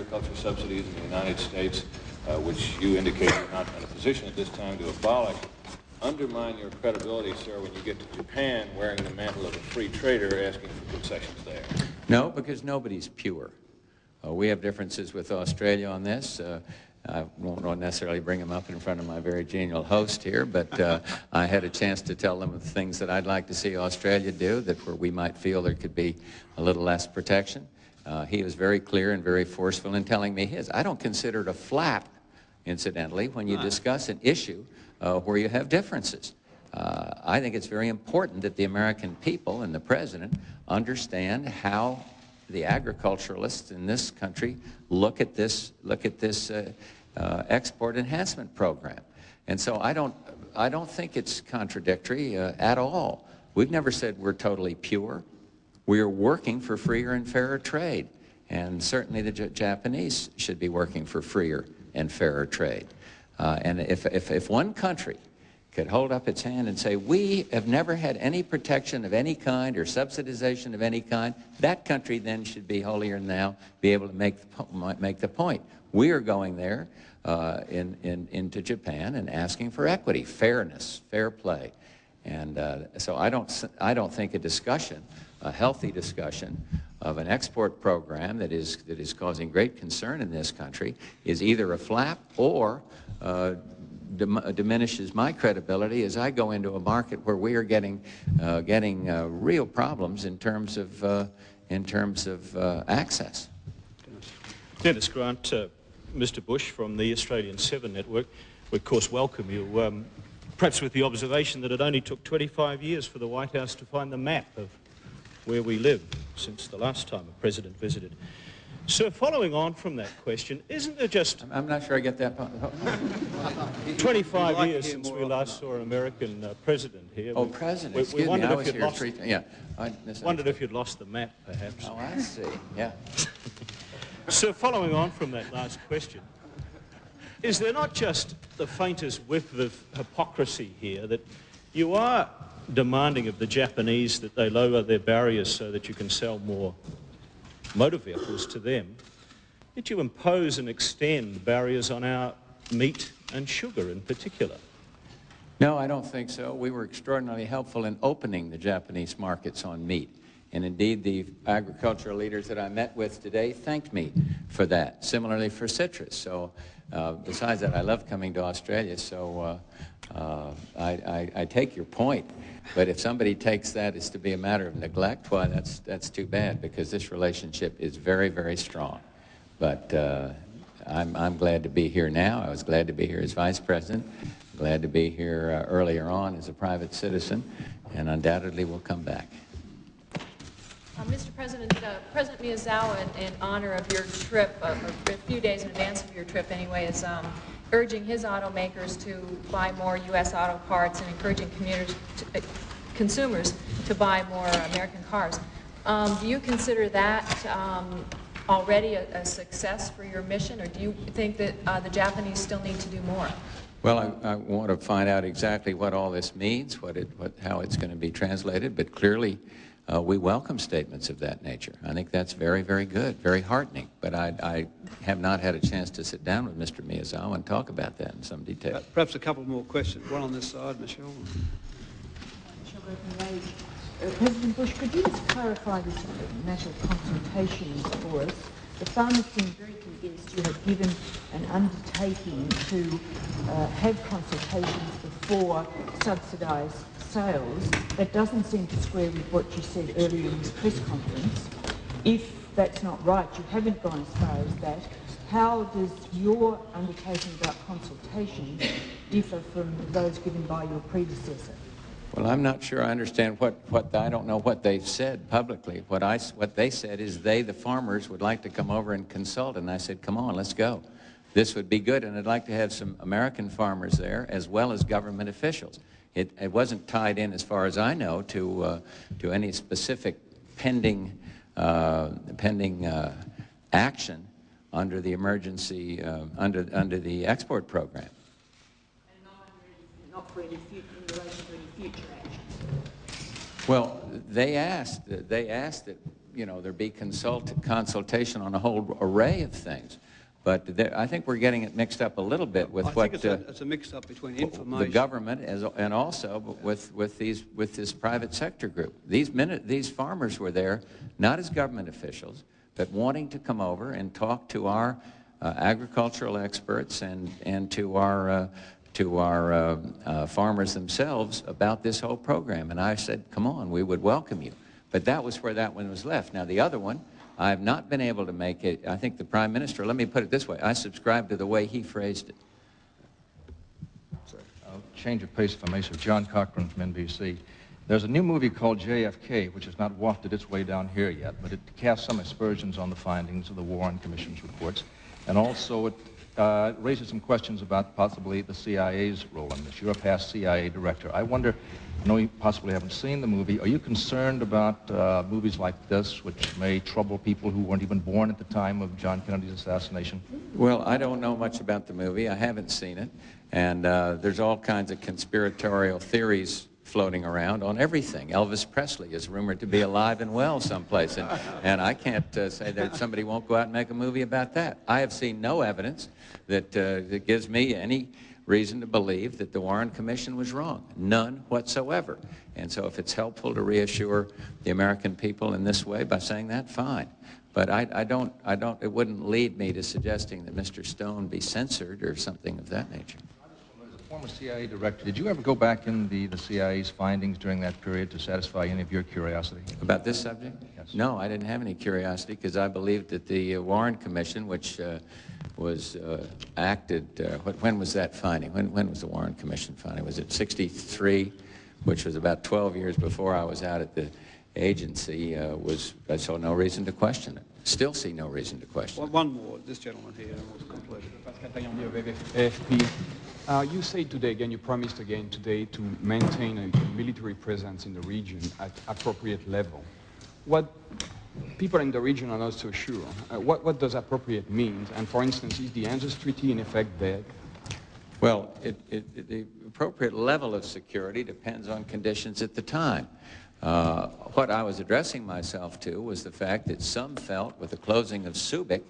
agriculture subsidies in the United States, which you indicate you're not in a position at this time to abolish, undermine your credibility, sir, when you get to Japan wearing the mantle of a free trader asking for concessions there? No, because nobody's pure. We have differences with Australia on this. I won't necessarily bring them up in front of my very genial host here, but I had a chance to tell them the things that I'd like to see Australia do, that where we might feel there could be a little less protection. He was very clear and very forceful in telling me his. I don't consider it a flap, incidentally, when you discuss an issue where you have differences. I think it's very important that the American people and the President understand how the agriculturalists in this country look at this export enhancement program. And so I don't think it's contradictory at all. We've never said we're totally pure. We are working for freer and fairer trade, and certainly the Japanese should be working for freer and fairer trade. And if one country could hold up its hand and say, we have never had any protection of any kind or subsidization of any kind, that country then should be holier than thou, be able to make the point. We are going there into Japan and asking for equity, fairness, fair play. And so I don't think a discussion, a healthy discussion of an export program that is causing great concern in this country is either a flap or diminishes my credibility as I go into a market where we are getting real problems in terms of access. Dennis Grant, Mr. Bush from the Australian 7 Network, we of course welcome you, perhaps with the observation that it only took 25 years for the White House to find the map of where we live since the last time a president visited. So following on from that question, isn't there just... I'm not sure I get that part. 25 years since we last saw an American president here. Oh, president, excuse me, I was here 3 times. Yeah. Wondered if you'd lost the map, perhaps. Oh, I see, yeah. So following on from that last question, is there not just the faintest whiff of hypocrisy here that you are demanding of the Japanese that they lower their barriers so that you can sell more motor vehicles to them, did you impose and extend barriers on our meat and sugar in particular? No, I don't think so. We were extraordinarily helpful in opening the Japanese markets on meat. And indeed, the agricultural leaders that I met with today thanked me for that. Similarly for citrus. So besides that, I love coming to Australia, so I take your point. But if somebody takes that as to be a matter of neglect, well, that's too bad, because this relationship is very, very strong. But I'm glad to be here now. I was glad to be here as Vice President, glad to be here earlier on as a private citizen, and undoubtedly will come back. Mr. President, President Miyazawa, in honor of your trip, a few days in advance of your trip anyway, is urging his automakers to buy more U.S. auto parts and encouraging consumers to buy more American cars. Do you consider that already a success for your mission, or do you think that the Japanese still need to do more? Well, I want to find out exactly what all this means, how it's going to be translated, but clearly we welcome statements of that nature. I think that's very, very good, very heartening. But I have not had a chance to sit down with Mr. Miyazawa and talk about that in some detail. Perhaps a couple more questions. One on this side, Michelle. President Bush, could you just clarify this matter of consultations for us? The farmers seem very convinced you have given an undertaking to have consultations before subsidised sales. That doesn't seem to square with what you said earlier in this press conference. If that's not right, you haven't gone as far as that, how does your undertaking about consultation differ from those given by your predecessor? Well, I'm not sure I understand I don't know what they've said publicly. What they said is the farmers, would like to come over and consult, and I said, come on, let's go. This would be good, and I'd like to have some American farmers there as well as government officials. It wasn't tied in, as far as I know, to any specific pending action under the emergency, under the export program. And not for any in relation to any future actions? Well, they asked that you know, there be consultation on a whole array of things. But I think we're getting it mixed up a little bit with I think it's a mix-up between information. the government and also with this private sector group. These farmers were there not as government officials, but wanting to come over and talk to our agricultural experts and to our farmers themselves about this whole program. And I said, come on, we would welcome you. But that was where that one was left. Now the other one, I have not been able to make it. I think the Prime Minister, let me put it this way, I subscribe to the way he phrased it. I'll change of pace if I may, sir. John Cochran from NBC. There's a new movie called JFK, which has not wafted its way down here yet, but it casts some aspersions on the findings of the Warren Commission's reports, and also it raises some questions about possibly the CIA's role in this. You're a past CIA director. I wonder, I know you possibly haven't seen the movie, are you concerned about movies like this, which may trouble people who weren't even born at the time of John Kennedy's assassination? Well, I don't know much about the movie. I haven't seen it. And there's all kinds of conspiratorial theories floating around on everything. Elvis Presley is rumored to be alive and well someplace, and I can't say that somebody won't go out and make a movie about that. I have seen no evidence that gives me any reason to believe that the Warren Commission was wrong. None whatsoever. And so if it's helpful to reassure the American people in this way by saying that, fine. But it wouldn't lead me to suggesting that Mr. Stone be censored or something of that nature. As a former CIA director, did you ever go back in the CIA's findings during that period to satisfy any of your curiosity? About this subject? Yes. No, I didn't have any curiosity because I believed that the Warren Commission, which was acted, when was that finding? When was the Warren Commission finding? Was it 63, which was about 12 years before I was out at the agency? I saw no reason to question it. Still see no reason to question it. One more, this gentleman here, and we'll conclude. You say today, again, you promised again today to maintain a military presence in the region at appropriate level. What people in the region are not so sure. What does appropriate mean? And for instance, is the Anzus Treaty in effect dead? Well, the appropriate level of security depends on conditions at the time. What I was addressing myself to was the fact that some felt with the closing of Subic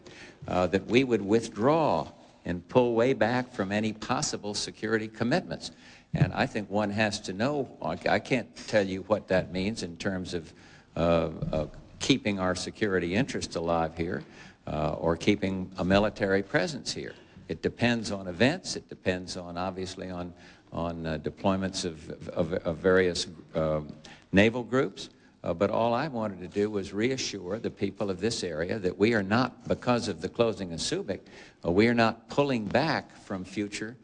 that we would withdraw and pull way back from any possible security commitments. And I think one has to know, I can't tell you what that means in terms of keeping our security interests alive here or keeping a military presence here. It depends on events. It depends on, obviously, on deployments of various naval groups. But all I wanted to do was reassure the people of this area that we are not, because of the closing of Subic, we are not pulling back from future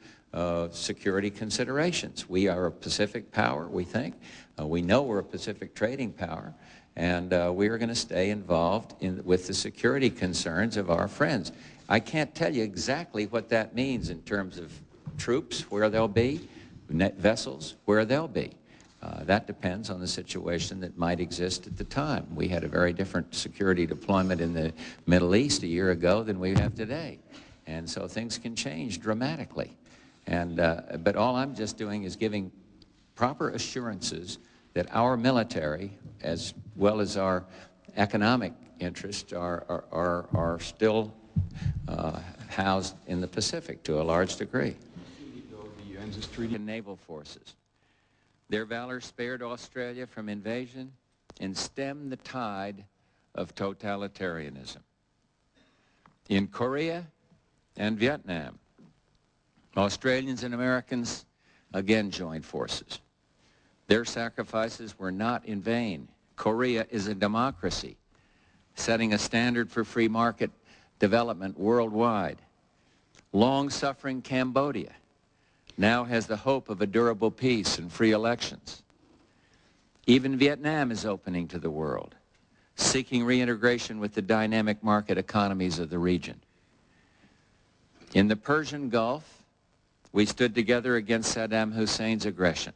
security considerations. We are a Pacific power, we think. We know we're a Pacific trading power. And we are going to stay involved with the security concerns of our friends. I can't tell you exactly what that means in terms of troops, where they'll be, vessels, where they'll be. That depends on the situation that might exist at the time. We had a very different security deployment in the Middle East a year ago than we have today. And so things can change dramatically. But all I'm just doing is giving proper assurances that our military, as well as our economic interests, are still housed in the Pacific to a large degree. The Anzus Treaty. Naval forces. Their valor spared Australia from invasion and stemmed the tide of totalitarianism. In Korea and Vietnam, Australians and Americans again joined forces. Their sacrifices were not in vain. Korea is a democracy, setting a standard for free market development worldwide. Long-suffering Cambodia now has the hope of a durable peace and free elections. Even Vietnam is opening to the world, seeking reintegration with the dynamic market economies of the region. In the Persian Gulf, we stood together against Saddam Hussein's aggression.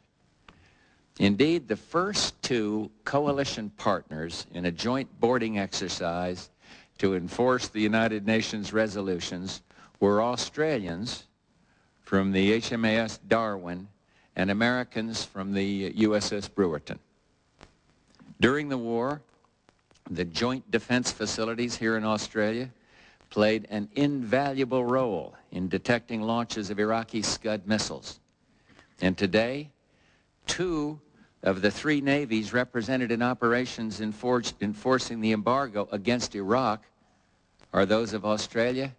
Indeed, the first two coalition partners in a joint boarding exercise to enforce the United Nations resolutions were Australians from the HMAS Darwin and Americans from the USS Brewerton. During the war, The joint defense facilities here in Australia played an invaluable role in detecting launches of Iraqi Scud missiles. And today, 2 of the 3 navies represented in operations enforcing the embargo against Iraq are those of Australia.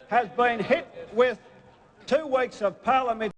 Has been hit with 2 weeks of parliament